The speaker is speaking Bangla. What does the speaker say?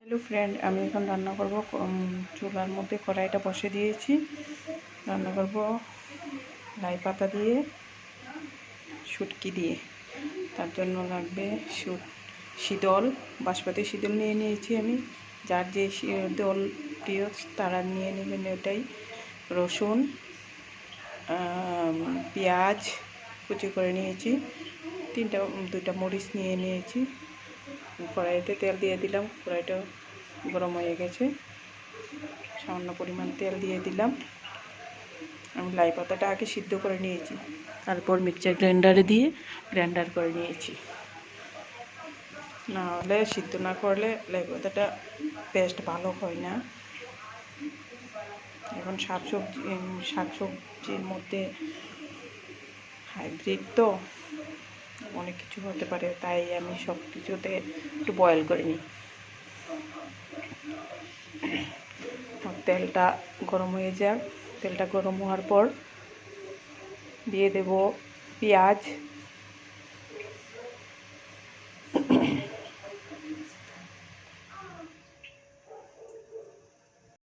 হ্যালো ফ্রেন্ড, আমি এখন রান্না করব। চুলার মধ্যে কড়াইটা বসে দিয়েছি। রান্না করব লাই পাতা দিয়ে, শুটকি দিয়ে। তার জন্য লাগবে শীতল বাসমতি শীতল নিয়ে নিয়েছি আমি। যার যে শীতল প্রিয় তারা নিয়ে নেবেন ওটাই। রসুন, পেঁয়াজ কুচি করে নিয়েছি। দুইটা মরিচ নিয়ে নিয়েছি। কড়াইতে তেল দিয়ে দিলাম। কড়াইটা গরম হয়ে গেছে। সামান্য পরিমাণ তেল দিয়ে দিলাম। আমি লাই পাতাটা আগে সিদ্ধ করে নিয়েছি, তারপর মিক্সচার গ্রাইন্ডারে দিয়ে গ্রাইন্ডার করে নিয়েছি। না হলে সিদ্ধ না করলে লাই পাতাটা পেস্ট ভালো হয় না। এখন শাকসবজির মধ্যে হাইব্রিড তো অনেক কিছু হতে পারে, তাই আমি সব কিছুতে একটু বয়েল করে নিই। তেলটা গরম হয়ে যাক। তেলটা গরম হওয়ার পর দিয়ে দেব পেঁয়াজ